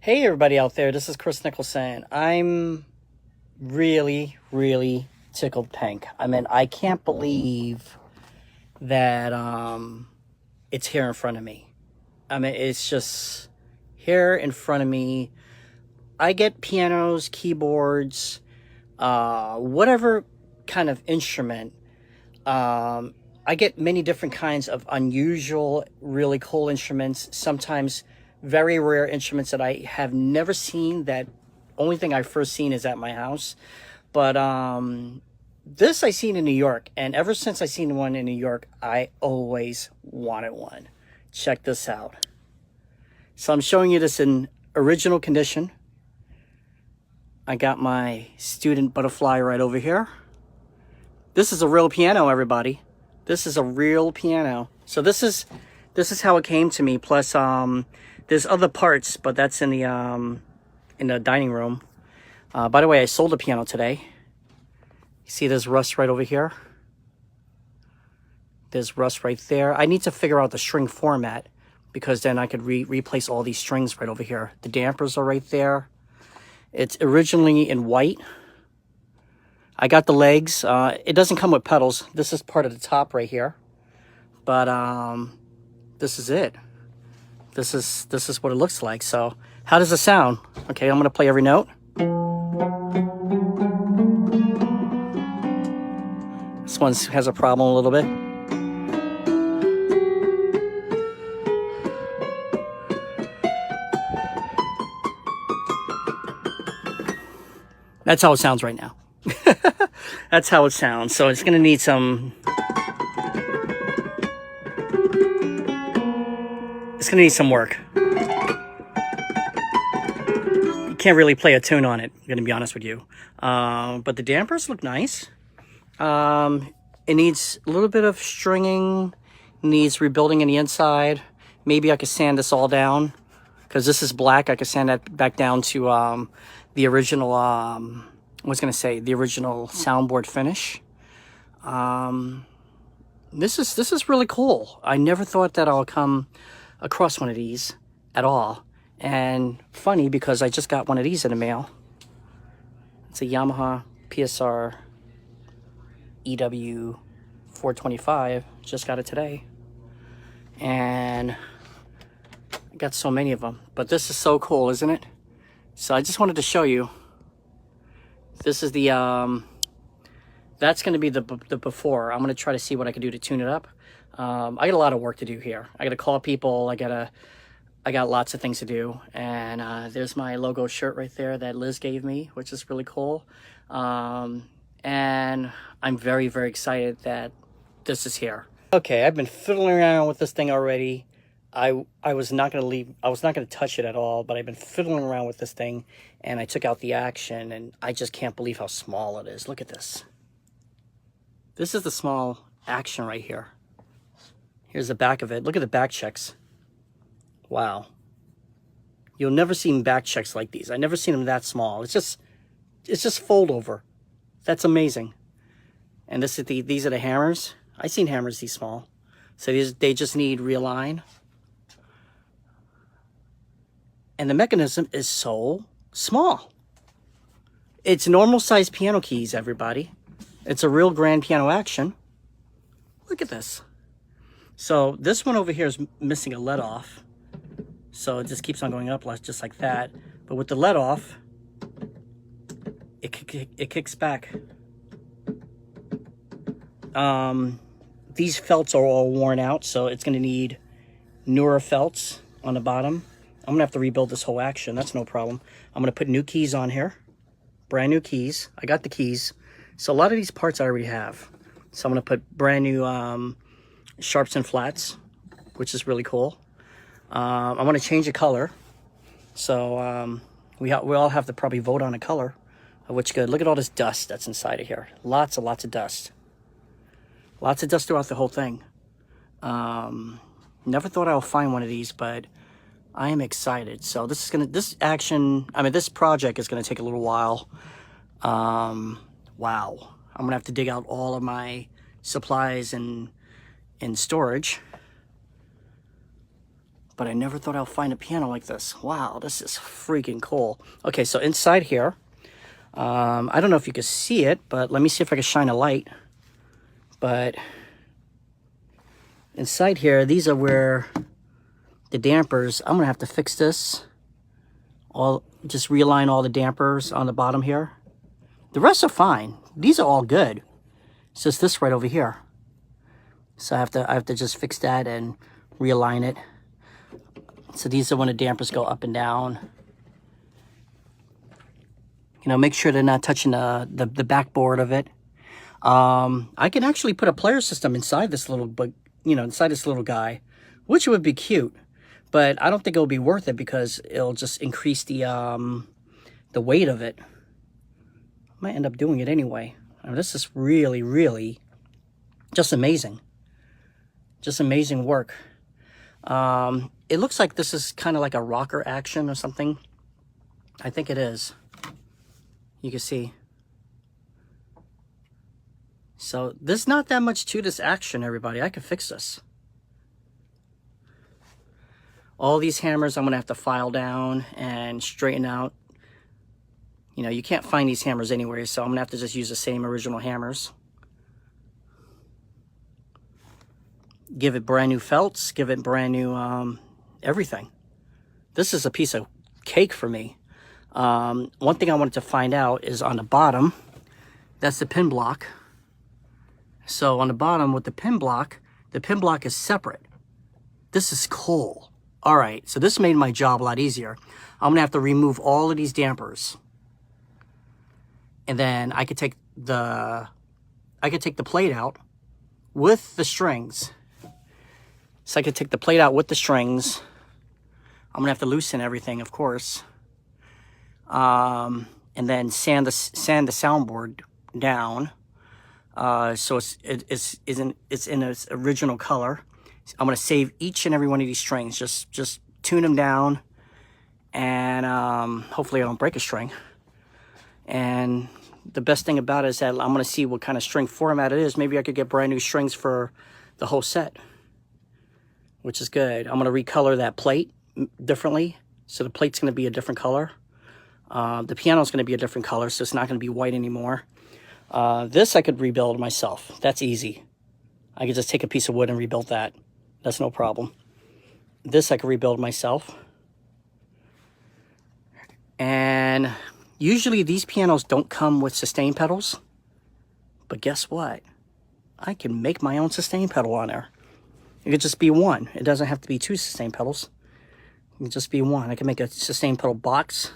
Hey everybody out there, this is Kris Nicholson. I'm really tickled pink. I mean, I can't believe that it's here in front of me. I mean, it's just here in front of me. I get pianos, keyboards, whatever kind of instrument. I get many different kinds of unusual, really cool instruments, sometimes very rare instruments that I have never seen, that only thing I've first seen is at my house. But this I seen in New York, and ever since I seen one in New York, I always wanted one. Check this out. So I'm showing you this in original condition. I got my student butterfly right over here. This is a real piano, everybody. This is a real piano. So this is how it came to me. Plus, there's other parts, but that's in the dining room. By the way, I sold a piano today. You see there's rust right over here. There's rust right there. I need to figure out the string format, because then I could replace all these strings right over here. The dampers are right there. It's originally in white. I got the legs. It doesn't come with pedals. This is part of the top right here. But this is it. This is what it looks like. So how does it sound? Okay, I'm gonna play every note. This one has a problem a little bit. That's how it sounds right now. That's how it sounds. So it's gonna need some. It's gonna need some work. You can't really play a tune on it, I'm gonna be honest with you. But the dampers look nice. It needs a little bit of stringing, needs rebuilding in the inside. Maybe I could sand this all down, because this is black. I could sand that back down to the original, the original soundboard finish. This is really cool. I never thought that I'll come across one of these at all. And funny, because I just got one of these in the mail. It's a Yamaha PSR EW 425. Just got it today. And I got so many of them. But this is so cool, isn't it? So I just wanted to show you. This is the, that's going to be the before. I'm going to try to see what I can do to tune it up. I got a lot of work to do here. I got to call people. I got lots of things to do. And there's my logo shirt right there that Liz gave me, which is really cool. And I'm very excited that this is here. Okay, I've been fiddling around with this thing already. I was not going to leave. I was not going to touch it at all, but I've been fiddling around with this thing, and I took out the action, and I just can't believe how small it is. Look at this. This is the small action right here. Here's the back of it. Look at the back checks. Wow. You'll never see back checks like these. I never seen them that small. It's just fold over. That's amazing. And this is these are the hammers. I seen hammers these small. So they just need realign. And the mechanism is so small. It's normal size piano keys, everybody. It's a real grand piano action. Look at this. So this one over here is missing a let off. So it just keeps on going up just like that. But with the let off, it kicks back. These felts are all worn out, so it's going to need newer felts on the bottom. I'm going to have to rebuild this whole action. That's no problem. I'm going to put new keys on here. Brand new keys. I got the keys. So a lot of these parts I already have. So I'm going to put brand new sharps and flats, which is really cool. I want to change the color. So we all have to probably vote on a color, which good. Look at all this dust that's inside of here. Lots of dust. Lots of dust throughout the whole thing. Never thought I would find one of these, but I am excited. So this project is gonna take a little while. Wow. I'm gonna have to dig out all of my supplies and storage. but I never thought I'll find a piano like this. Wow, this is freaking cool. Okay, so inside here, I don't know if you can see it, but let me see if I can shine a light. But inside here, these are where the dampers, I'm gonna have to fix this. Just realign all the dampers on the bottom here. The rest are fine. These are all good. It's just this right over here. So I have to just fix that and realign it. So these are when the dampers go up and down. You know, make sure they're not touching the backboard of it. I can actually put a player system inside this little, inside this little guy, which would be cute. But I don't think it'll be worth it because it'll just increase the weight of it. I might end up doing it anyway. I mean, this is really, really just amazing. Just amazing work. It looks like this is kind of like a rocker action or something. I think it is. You can see. So there's not that much to this action, everybody. I can fix this. All these hammers I'm going to have to file down and straighten out. You know, you can't find these hammers anywhere, so I'm going to have to just use the same original hammers. Give it brand new felts, give it brand new everything. This is a piece of cake for me. One thing I wanted to find out is on the bottom, that's the pin block. So on the bottom with the pin block is separate. This is cool. All right, so this made my job a lot easier. I'm gonna have to remove all of these dampers. And then I could take the plate out with the strings. So I could take the plate out with the strings. I'm gonna have to loosen everything, of course. And then sand the soundboard down. So it's in its original color. I'm gonna save each and every one of these strings. Just tune them down, and hopefully I don't break a string. And the best thing about it is that I'm gonna see what kind of string format it is. Maybe I could get brand new strings for the whole set, which is good. I'm gonna recolor that plate differently, so the plate's gonna be a different color. The piano's gonna be a different color, so it's not gonna be white anymore. This I could rebuild myself. That's easy. I could just take a piece of wood and rebuild that. That's no problem. This I could rebuild myself. And usually these pianos don't come with sustain pedals. But guess what? I can make my own sustain pedal on there. It could just be one. It doesn't have to be two sustain pedals. It can just be one. I can make a sustain pedal box.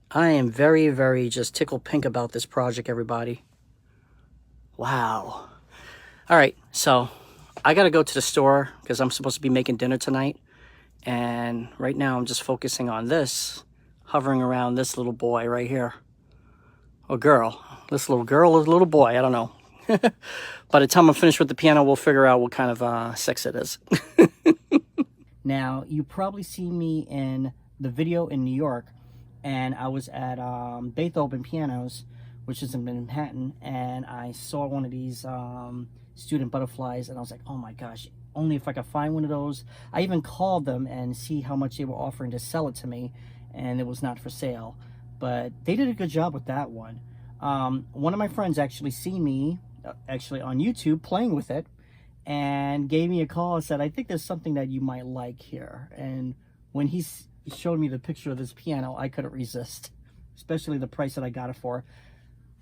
I am very, very just tickled pink about this project, everybody. Wow. All right, so I gotta go to the store because I'm supposed to be making dinner tonight. And right now I'm just focusing on this, hovering around this little boy right here. Or girl. This little girl or little boy, I don't know. By the time I'm finished with the piano, we'll figure out what kind of sex it is. Now, you probably see me in the video in New York, and I was at Beethoven Pianos, which is in Manhattan, and I saw one of these student butterflies, and I was like, oh my gosh, only if I could find one of those. I even called them and see how much they were offering to sell it to me, and it was not for sale. But they did a good job with that one. One of my friends actually seen me, actually on YouTube, playing with it, and gave me a call and said, I think there's something that you might like here. And when he showed me the picture of this piano, I couldn't resist, especially the price that I got it for,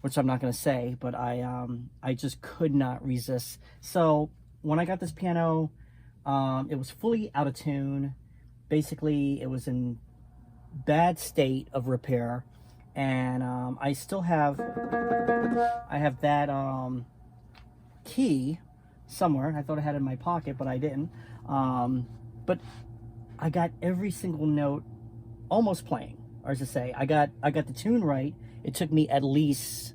which I'm not going to say, but I just could not resist. So when I got this piano, it was fully out of tune. Basically, it was in bad state of repair, and I still have that key somewhere. I thought I had it in my pocket, but I didn't. But I got every single note almost playing, or as I say, I got the tune right. It took me at least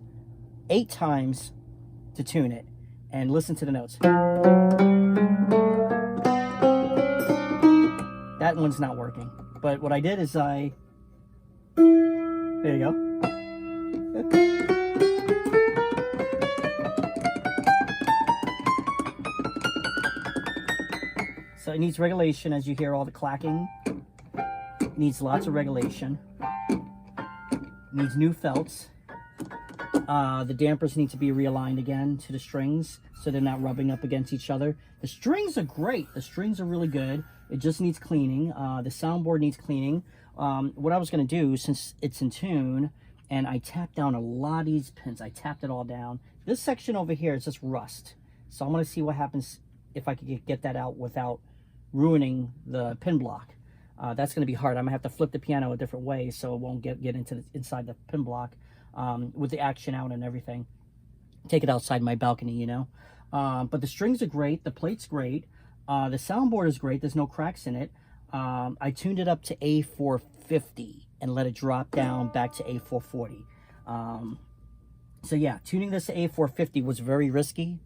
8 times to tune it and listen to the notes. That one's not working. But what I did is there you go. So it needs regulation, as you hear all the clacking. It needs lots of regulation. It needs new felts. The dampers need to be realigned again to the strings so they're not rubbing up against each other. The strings are great. The strings are really good. It just needs cleaning. The soundboard needs cleaning. What I was going to do, since it's in tune, and I tapped down a lot of these pins. I tapped it all down. This section over here is just rust. So I'm going to see what happens if I could get that out without ruining the pin block. That's going to be hard. I'm going to have to flip the piano a different way so it won't get into inside the pin block with the action out and everything. Take it outside my balcony, you know. But the strings are great. The plate's great. The soundboard is great. There's no cracks in it. I tuned it up to A450 and let it drop down back to A440. So yeah, tuning this to A450 was very risky,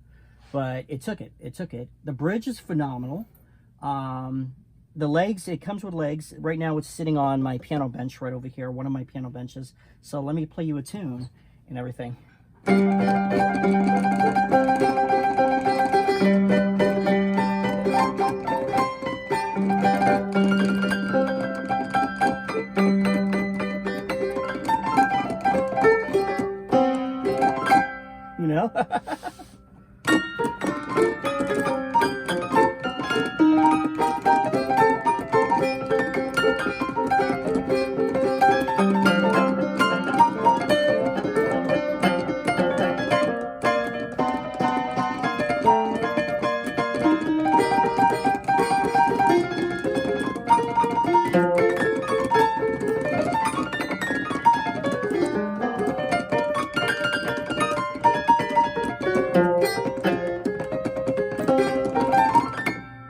but it took it. It took it. The bridge is phenomenal. The legs, it comes with legs. Right now it's sitting on my piano bench right over here, one of my piano benches. So let me play you a tune and everything. You know?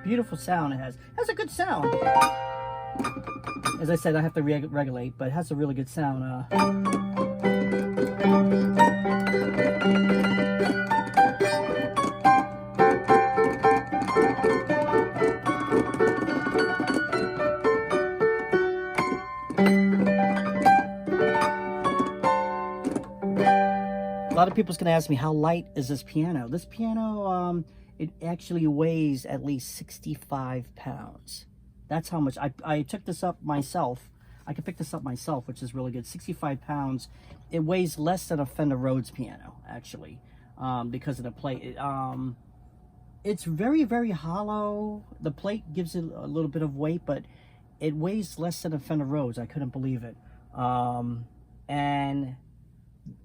Beautiful sound it has. It has a good sound. As I said, I have to regulate, but it has a really good sound. A lot of people's gonna ask me, how light is this piano? This piano, it actually weighs at least 65 pounds. That's how much. I took this up myself. I can pick this up myself, which is really good. 65 pounds. It weighs less than a Fender Rhodes piano, actually, because of the plate. It's very, very hollow. The plate gives it a little bit of weight, but it weighs less than a Fender Rhodes. I couldn't believe it. And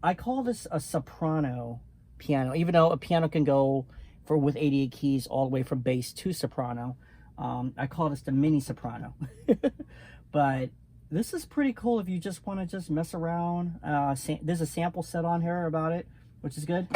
I call this a soprano piano, even though a piano can go with 88 keys all the way from bass to soprano. I call this the mini soprano. But this is pretty cool if you just want to just mess around. There's a sample set on here about it, which is good.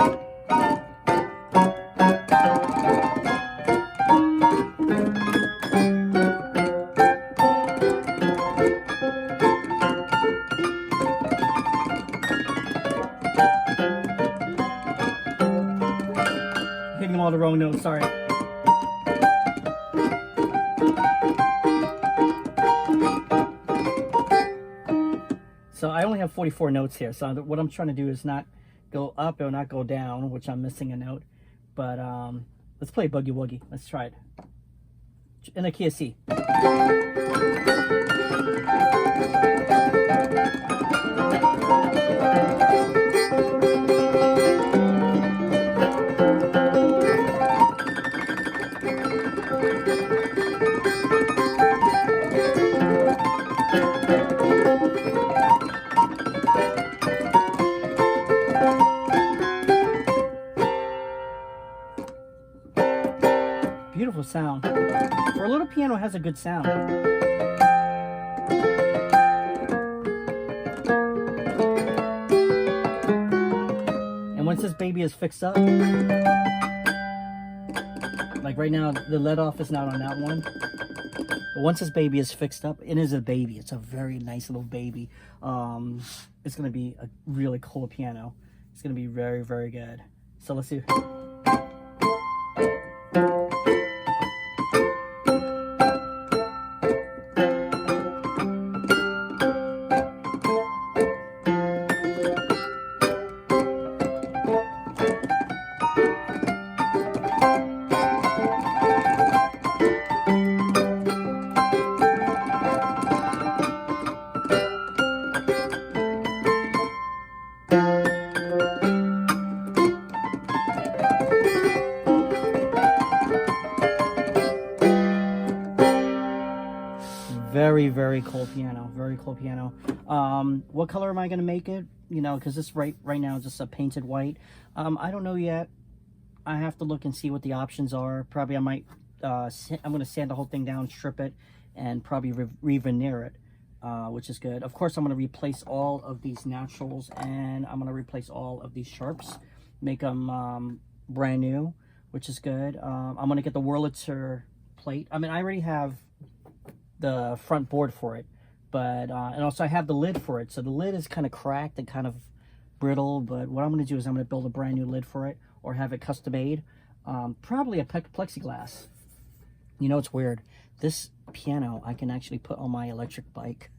Hitting all the wrong notes, sorry. So I only have 44 notes here, so what I'm trying to do is not go up or not go down, which I'm missing a note. But let's play Boogie Woogie. Let's try it. In the key of C. Beautiful sound. For a little piano, it has a good sound. And once this baby is fixed up, like right now, the let off is not on that one. But once this baby is fixed up, it is a baby. It's a very nice little baby. It's going to be a really cool piano. It's going to be very, very good. So let's see. Very, very cool piano. Very cool piano. What color am I going to make it? You know, because this right now is just a painted white. I don't know yet. I have to look and see what the options are. Probably I might, I'm going to sand the whole thing down, strip it, and probably re-veneer it, which is good. Of course, I'm going to replace all of these naturals, and I'm going to replace all of these sharps, make them brand new, which is good. I'm going to get the Wurlitzer plate. I mean, I already have the front board for it, but and also I have the lid for it. So the lid is kind of cracked and kind of brittle, but what I'm going to do is I'm going to build a brand new lid for it, or have it custom made. Probably a plexiglass. You know, it's weird. This piano I can actually put on my electric bike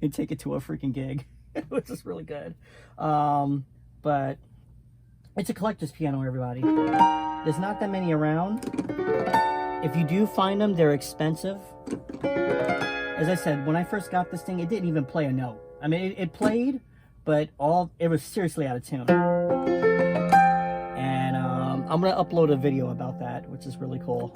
and take it to a freaking gig, which is really good. But it's a collector's piano, everybody. There's not that many around. If you do find them, they're expensive. As I said, when I first got this thing, it didn't even play a note. I mean, it played, but it was seriously out of tune. And I'm going to upload a video about that, which is really cool.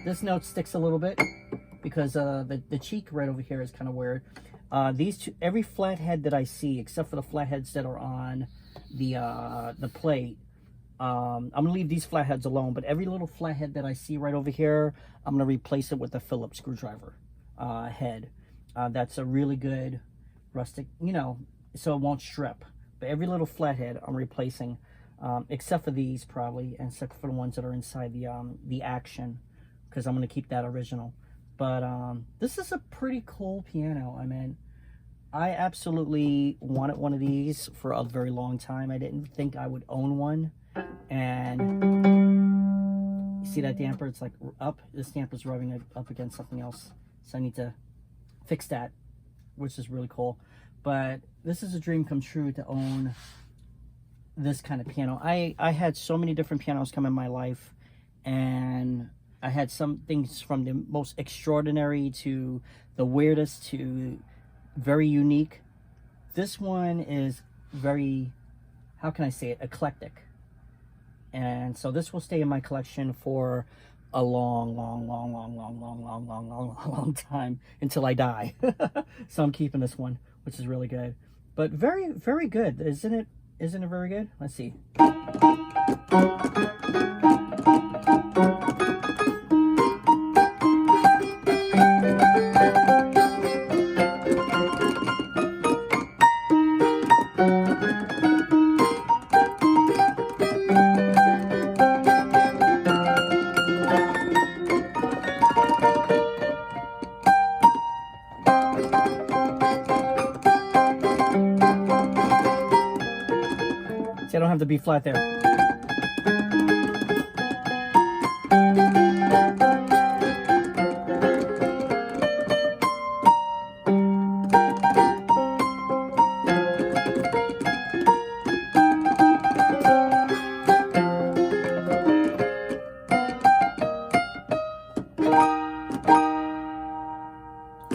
This note sticks a little bit because the cheek right over here is kind of weird. These two, every flathead that I see, except for the flatheads that are on the plate, I'm gonna leave these flatheads alone. But every little flathead that I see right over here, I'm gonna replace it with a Phillips screwdriver head. That's a really good rustic, you know, so it won't strip. But every little flathead I'm replacing, except for these probably, and except for the ones that are inside the action, because I'm gonna keep that original. But this is a pretty cool piano. I mean, I absolutely wanted one of these for a very long time. I didn't think I would own one. And you see that damper? It's like up. This damper's rubbing up against something else. So I need to fix that, which is really cool. But this is a dream come true to own this kind of piano. I had so many different pianos come in my life, and I had some things from the most extraordinary to the weirdest to very unique. This one is very, how can I say it, eclectic. And so this will stay in my collection for a long time until I die. So I'm keeping this one, which is really good. But very, very good. Isn't it very good? Let's see. See, I don't have to be flat there.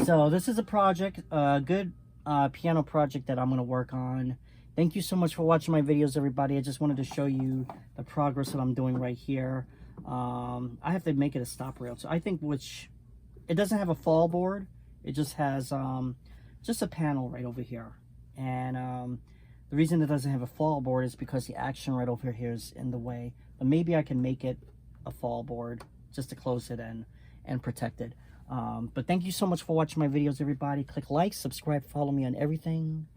So this is a project, a good piano project that I'm going to work on. Thank you so much for watching my videos, everybody. I just wanted to show you the progress that I'm doing right here. I have to make it a stop rail. So I think it doesn't have a fall board. It just has just a panel right over here. And the reason it doesn't have a fall board is because the action right over here is in the way. But maybe I can make it a fall board just to close it and protect it. But thank you so much for watching my videos, everybody. Click like, subscribe, follow me on everything.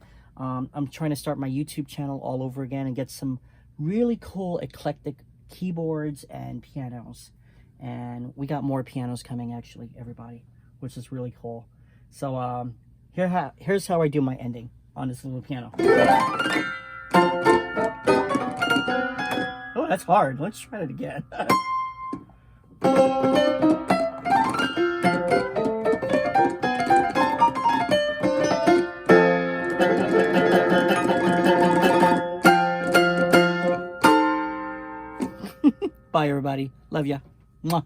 I'm trying to start my YouTube channel all over again and get some really cool eclectic keyboards and pianos. And we got more pianos coming, actually, everybody, which is really cool. So here's how I do my ending on this little piano. Oh, that's hard. Let's try it again. Bye, everybody. Love ya. Mwah.